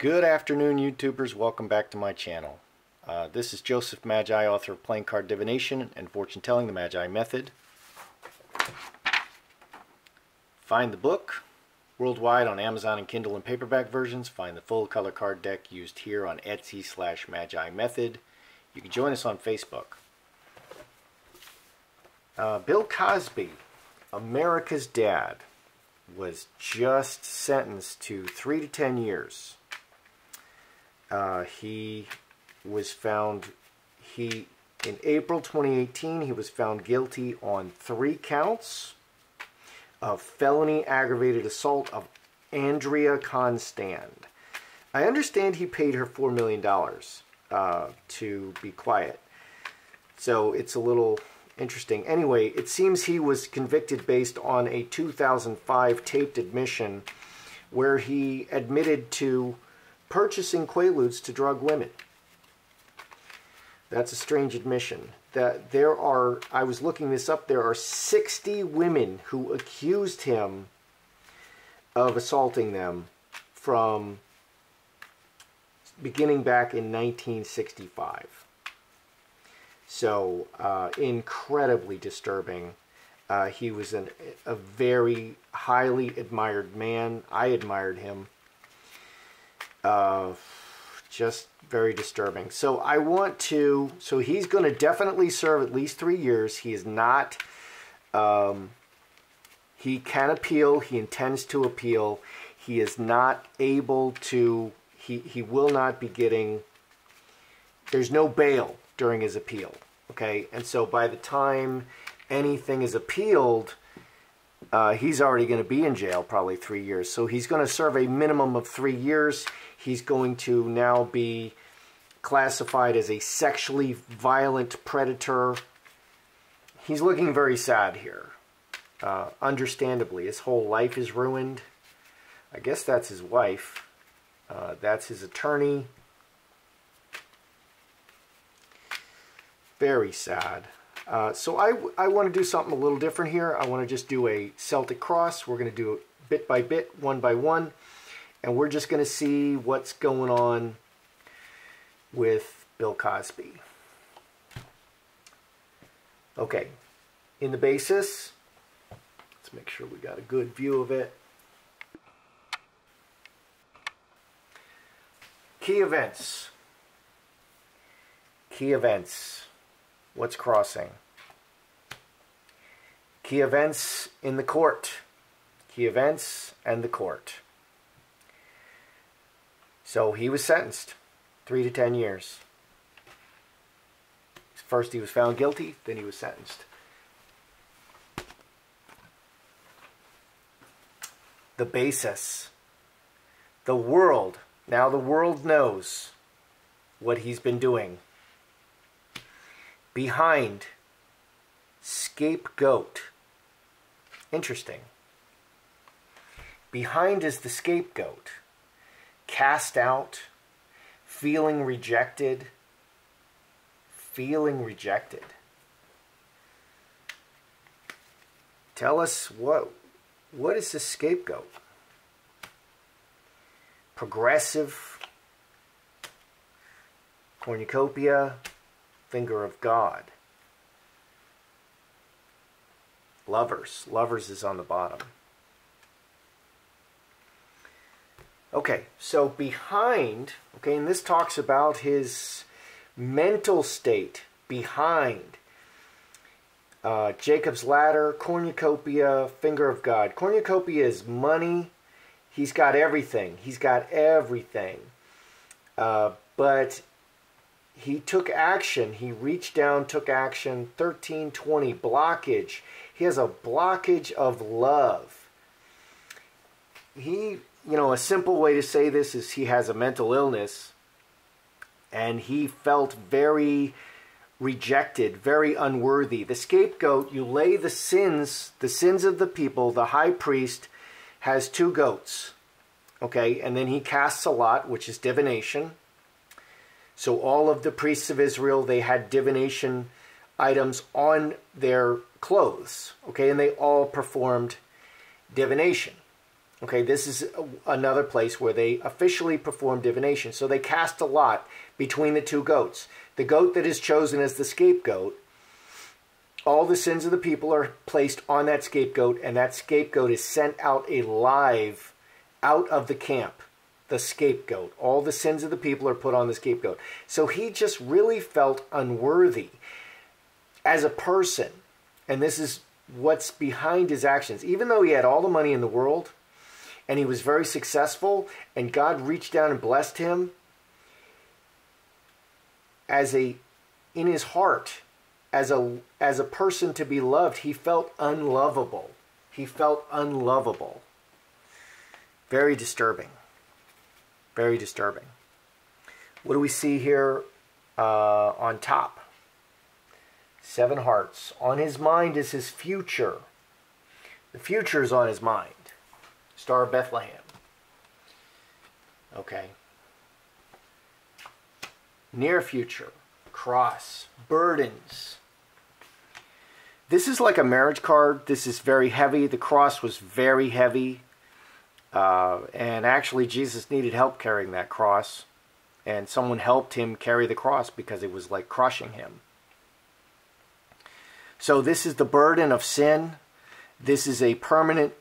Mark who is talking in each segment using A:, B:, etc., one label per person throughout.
A: Good afternoon, YouTubers. Welcome back to my channel. This is Joseph Magi, author of Playing Card Divination and Fortune Telling, the Magi Method. Find the book worldwide on Amazon and Kindle and paperback versions. Find the full color card deck used here on Etsy/Magi Method. You can join us on Facebook. Bill Cosby, America's dad, was just sentenced to 3 to 10 years. He was found, in April 2018, he was found guilty on 3 counts of felony aggravated assault of Andrea Constand. I understand he paid her $4 million to be quiet. So it's a little interesting. Anyway, it seems he was convicted based on a 2005 taped admission where he admitted to purchasing Quaaludes to drug women. That's a strange admission. I was looking this up, there are 60 women who accused him of assaulting them from beginning back in 1965. So, incredibly disturbing. He was a very highly admired man. I admired him. Just very disturbing. So he's going to definitely serve at least 3 years. He is not, he can appeal. He intends to appeal. He is not able to, he will not be getting, there's no bail during his appeal. Okay. And so by the time anything is appealed, he's already going to be in jail probably 3 years. So he's going to serve a minimum of 3 years. He's going to now be classified as a sexually violent predator. He's looking very sad here. Understandably, his whole life is ruined. I guess that's his wife. That's his attorney. Very sad. So I want to do something a little different here. I want to just do a Celtic cross. We're going to do it bit by bit, one by one. And we're just going to see what's going on with Bill Cosby. Okay, in the basis, let's make sure we got a good view of it. Key events. Key events. What's crossing? Key events in the court. Key events and the court. So he was sentenced 3 to 10 years. First he was found guilty, then he was sentenced. The basis. The world. Now the world knows what he's been doing. Behind. Scapegoat. Interesting. Behind is the scapegoat. Cast out, feeling rejected, feeling rejected. Tell us what is the scapegoat? Progressive, cornucopia, finger of God. Lovers. Lovers is on the bottom. Okay, so behind, okay, and this talks about his mental state behind Jacob's ladder, cornucopia, finger of God. Cornucopia is money. He's got everything. He's got everything. But he took action. He reached down, took action. 1320, blockage. He has a blockage of love. You know, a simple way to say this is he has a mental illness and he felt very rejected, very unworthy. The scapegoat, you lay the sins of the people. The high priest has 2 goats, okay, and then he casts a lot, which is divination. So all of the priests of Israel, they had divination items on their clothes, okay, and they all performed divination. Okay, this is another place where they officially perform divination. So they cast a lot between the two goats. The goat that is chosen as the scapegoat, all the sins of the people are placed on that scapegoat, and that scapegoat is sent out alive out of the camp. The scapegoat. All the sins of the people are put on the scapegoat. So he just really felt unworthy as a person. And this is what's behind his actions. Even though he had all the money in the world, and he was very successful, and God reached down and blessed him, in his heart, as a person to be loved, he felt unlovable. He felt unlovable. Very disturbing. Very disturbing. What do we see here on top? 7 hearts. On his mind is his future. The future is on his mind. Star of Bethlehem. Okay. Near future. Cross. Burdens. This is like a marriage card. This is very heavy. The cross was very heavy. And actually Jesus needed help carrying that cross. And someone helped him carry the cross because it was like crushing him. So this is the burden of sin. This is a permanent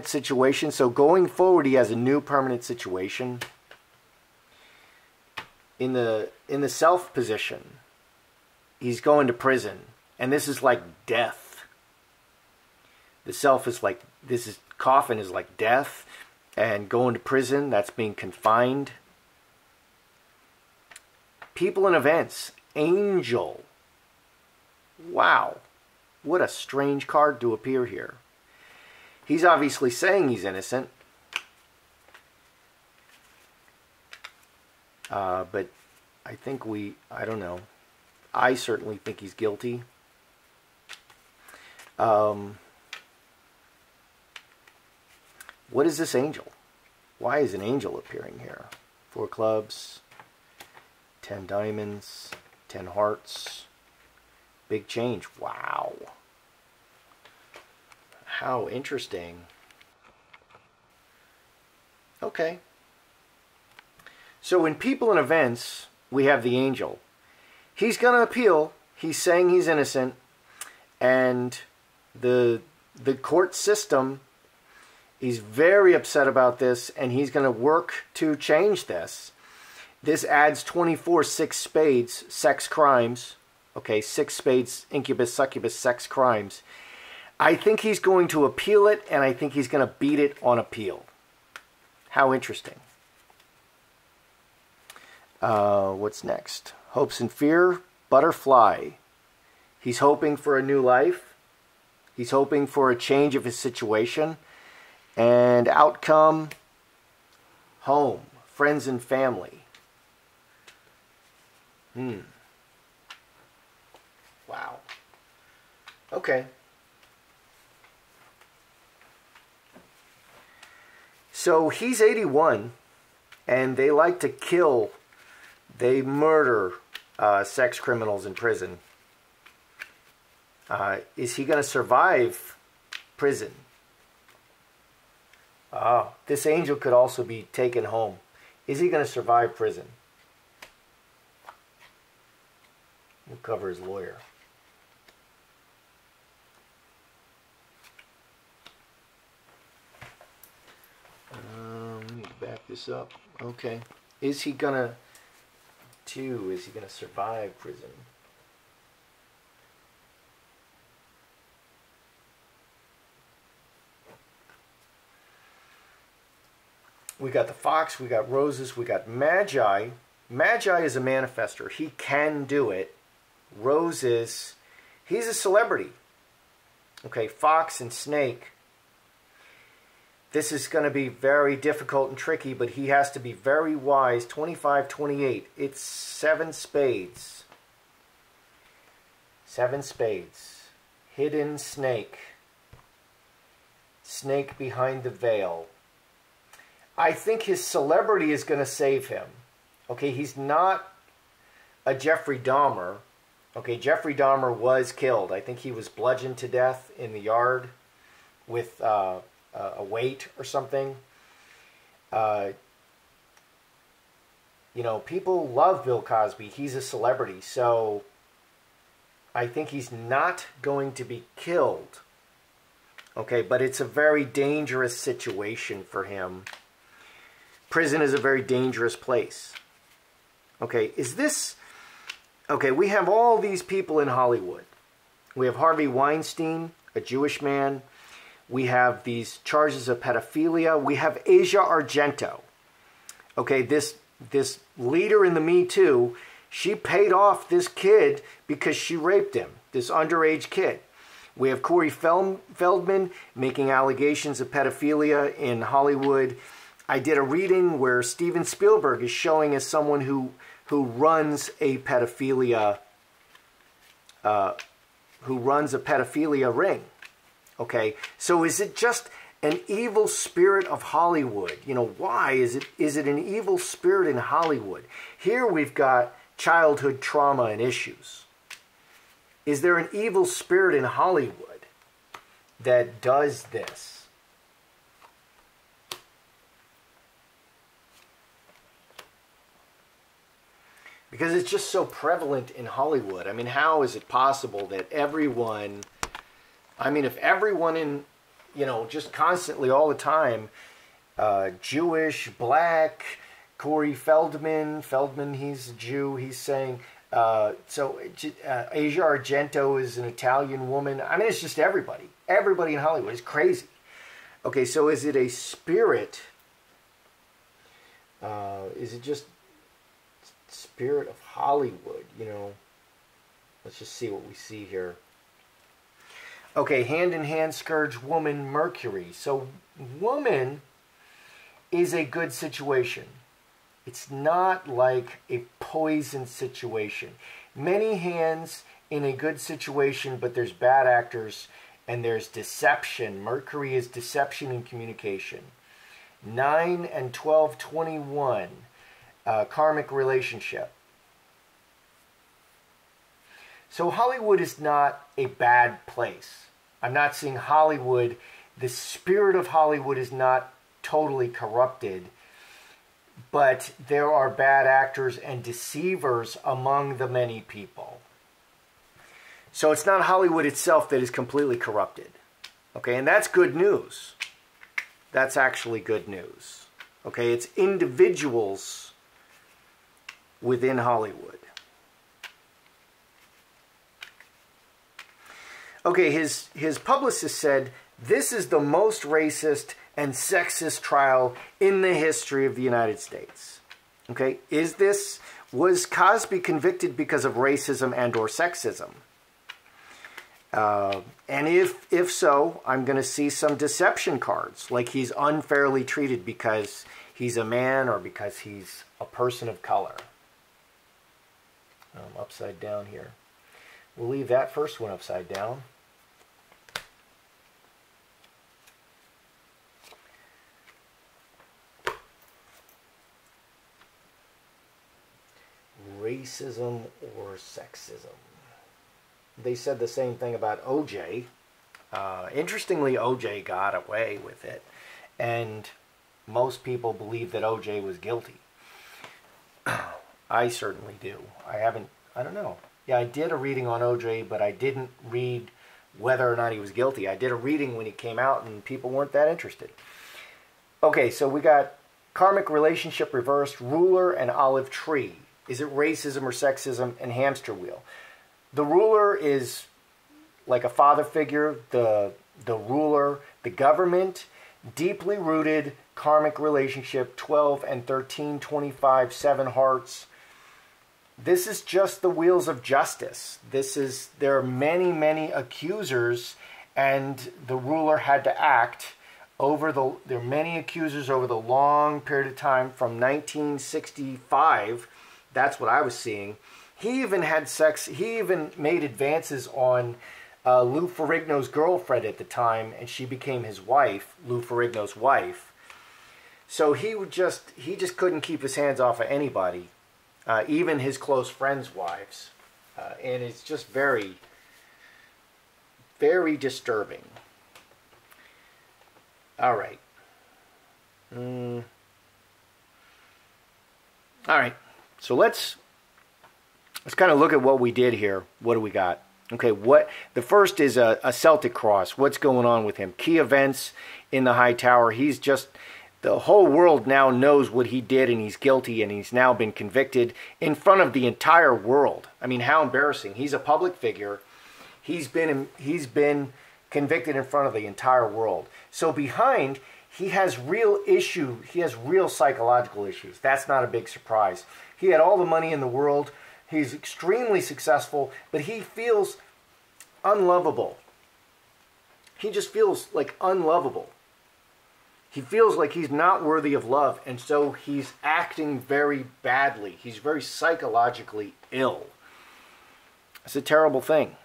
A: situation. So going forward, he has a new permanent situation. In the self position, he's going to prison. And this is like death. The self is like, coffin is like death. And going to prison, that's being confined. People and events. Angel. Wow. What a strange card to appear here. He's obviously saying he's innocent. But I think I don't know. I certainly think he's guilty. What is this angel? Why is an angel appearing here? 4 clubs, 10 diamonds, 10 hearts. Big change. Wow. How interesting. Okay. So in people and events, we have the angel. He's going to appeal. He's saying he's innocent. And the court system is very upset about this, and he's going to work to change this. This adds 24 6 spades, sex crimes. Okay, 6 spades, incubus, succubus, sex crimes. I think he's going to appeal it, and I think he's going to beat it on appeal. How interesting. What's next? Hopes and fear, butterfly. He's hoping for a new life. He's hoping for a change of his situation. And outcome, home, friends and family. Wow. Okay. So he's 81, and they like to kill, they murder sex criminals in prison. Is he going to survive prison? This angel could also be taken home. Is he going to survive prison? We'll cover his lawyer. Let me back this up. Okay. Is he going to survive prison? We got the fox, we got roses, we got magi. Magi is a manifester. He can do it. Roses, he's a celebrity. Okay, fox and snake. This is going to be very difficult and tricky, but he has to be very wise. 25, 28. It's 7 spades. 7 spades. Hidden snake. Snake behind the veil. I think his celebrity is going to save him. Okay, he's not a Jeffrey Dahmer. Okay, Jeffrey Dahmer was killed. I think he was bludgeoned to death in the yard with a weight or something. You know, people love Bill Cosby. He's a celebrity, so I think he's not going to be killed. Okay, but it's a very dangerous situation for him. Prison is a very dangerous place. Okay, is this... Okay, we have all these people in Hollywood. We have Harvey Weinstein, a Jewish man. We have these charges of pedophilia. We have Asia Argento. Okay, this leader in the Me Too, she paid off this kid because she raped him, this underage kid. We have Corey Feldman making allegations of pedophilia in Hollywood. I did a reading where Steven Spielberg is showing as someone who runs a pedophilia ring. Okay, so is it just an evil spirit of Hollywood? You know, why is it an evil spirit in Hollywood? Here we've got childhood trauma and issues. Is there an evil spirit in Hollywood that does this? Because it's just so prevalent in Hollywood. I mean, how is it possible that everyone... I mean, if everyone in, you know, just constantly all the time, Jewish, black, Corey Feldman, he's a Jew, he's saying, Asia Argento is an Italian woman. I mean, it's just everybody. Everybody in Hollywood is crazy. Okay, so is it a spirit? Is it just spirit of Hollywood, you know? Let's just see what we see here. Okay, hand-in-hand scourge woman, Mercury. So woman is a good situation. It's not like a poison situation. Many hands in a good situation, but there's bad actors and there's deception. Mercury is deception and communication. 9 and 12, 21. Karmic relationship. So Hollywood is not a bad place. I'm not saying Hollywood, the spirit of Hollywood is not totally corrupted, but there are bad actors and deceivers among the many people. So it's not Hollywood itself that is completely corrupted. Okay, and that's good news. That's actually good news. Okay, it's individuals within Hollywood. Okay, his publicist said, this is the most racist and sexist trial in the history of the United States. Okay, was Cosby convicted because of racism and or sexism? And if so, I'm going to see some deception cards, like he's unfairly treated because he's a man or because he's a person of color. Upside down here. We'll leave that first one upside down. Racism or sexism. They said the same thing about OJ. Interestingly, OJ got away with it. And most people believe that OJ was guilty. I certainly do. I don't know. Yeah, I did a reading on OJ, but I didn't read whether or not he was guilty. I did a reading when he came out, and people weren't that interested. Okay, so we got karmic relationship reversed, ruler and olive tree. Is it racism or sexism? And hamster wheel. The ruler is like a father figure. The ruler, the government, deeply rooted karmic relationship, 12 and 13, 25, 7 hearts. This is just the wheels of justice. There are many, many accusers, and the ruler had to act there are many accusers over the long period of time from 1965. That's what I was seeing. He even had sex. He even made advances on Lou Ferrigno's girlfriend at the time, and she became his wife, Lou Ferrigno's wife. So he just couldn't keep his hands off of anybody, even his close friends' wives, and it's just very, very disturbing. All right. All right. So let's kind of look at what we did here. What do we got? Okay, the first is a Celtic cross. What's going on with him? Key events in the High Tower. He's just, the whole world now knows what he did, and he's guilty, and he's now been convicted in front of the entire world. I mean, how embarrassing. He's a public figure. He's been convicted in front of the entire world. So behind, he has real issue. He has real psychological issues. That's not a big surprise. He had all the money in the world. He's extremely successful, but he feels unlovable. He just feels like unlovable. He feels like he's not worthy of love, and so he's acting very badly. He's very psychologically ill. It's a terrible thing.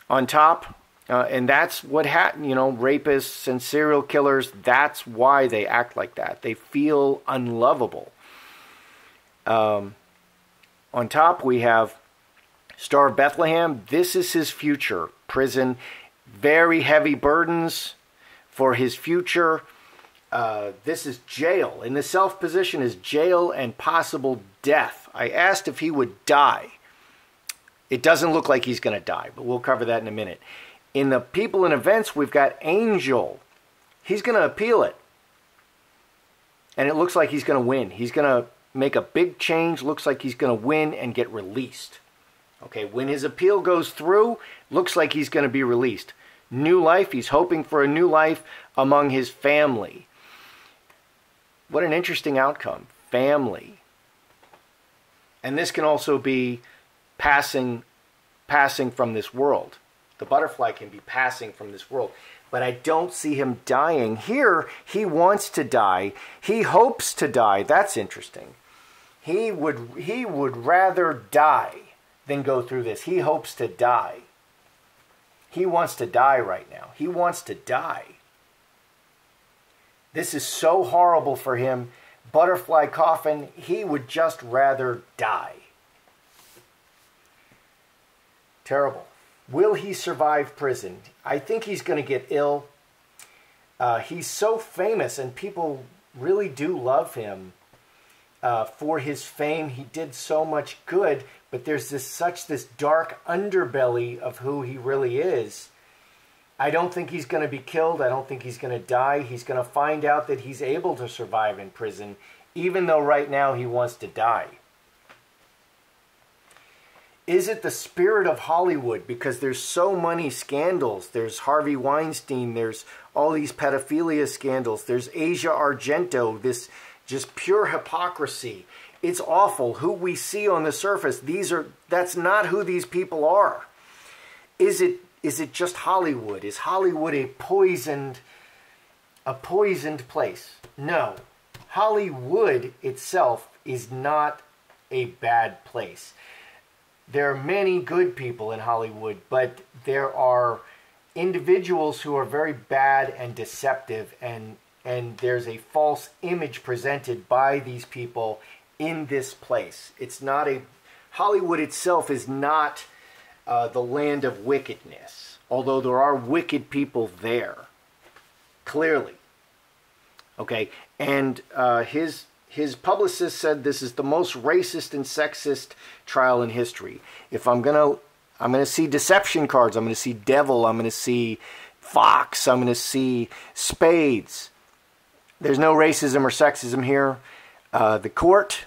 A: On top, and that's what rapists and serial killers, that's why they act like that. They feel unlovable. On top, we have Star of Bethlehem. This is his future. Prison. Very heavy burdens for his future. This is jail. In the self position is jail and possible death. I asked if he would die. It doesn't look like he's going to die, but we'll cover that in a minute. In the people and events, we've got Angel. He's going to appeal it. And it looks like he's going to win. He's going to make a big change. Looks like he's going to win and get released. Okay, when his appeal goes through, looks like he's going to be released. New life. He's hoping for a new life among his family. What an interesting outcome. Family. And this can also be passing from this world. The butterfly can be passing from this world. But I don't see him dying. Here, he wants to die. He hopes to die. That's interesting. He would rather die than go through this. He hopes to die. He wants to die right now. He wants to die. This is so horrible for him. Butterfly coffin, he would just rather die. Terrible. Will he survive prison? I think he's going to get ill. He's so famous, and people really do love him for his fame. He did so much good, but there's this dark underbelly of who he really is. I don't think he's going to be killed. I don't think he's going to die. He's going to find out that he's able to survive in prison, even though right now he wants to die. Is it the spirit of Hollywood? Because there's so many scandals. There's Harvey Weinstein. There's all these pedophilia scandals. There's Asia Argento. This just pure hypocrisy. It's awful. Who we see on the surface, that's not who these people are. Is it just Hollywood? Is Hollywood a poisoned place? No. Hollywood itself is not a bad place. There are many good people in Hollywood, but there are individuals who are very bad and deceptive, and there's a false image presented by these people in this place. Hollywood itself is not the land of wickedness, although there are wicked people there, clearly. Okay, and his publicist said this is the most racist and sexist trial in history. If I'm gonna see deception cards, I'm gonna see devil, I'm gonna see fox, I'm gonna see spades. There's no racism or sexism here. The court,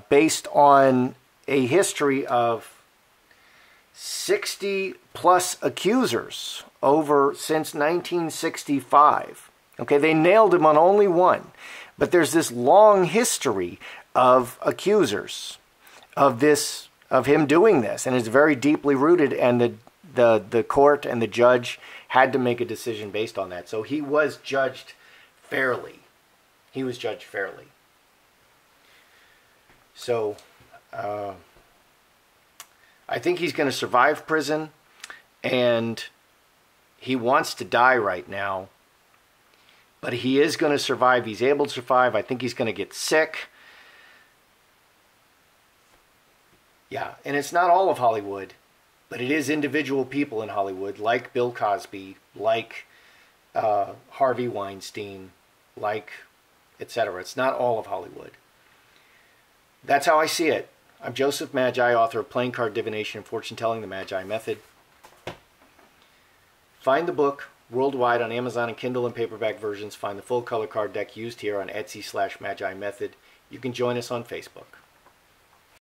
A: based on a history of 60 plus accusers since 1965. Okay, they nailed him on only one. But there's this long history of accusers of him doing this, and it's very deeply rooted, and the court and the judge had to make a decision based on that. So he was judged fairly. He was judged fairly. So I think he's going to survive prison, and he wants to die right now. But he is going to survive. He's able to survive. I think he's going to get sick. Yeah, and it's not all of Hollywood, but it is individual people in Hollywood, like Bill Cosby, like Harvey Weinstein, like, etc. It's not all of Hollywood. That's how I see it. I'm Joseph Magi, author of Playing Card Divination and Fortune Telling, the Magi Method. Find the book worldwide on Amazon and Kindle and paperback versions. Find the full color card deck used here on Etsy/Magi Method. You can join us on Facebook.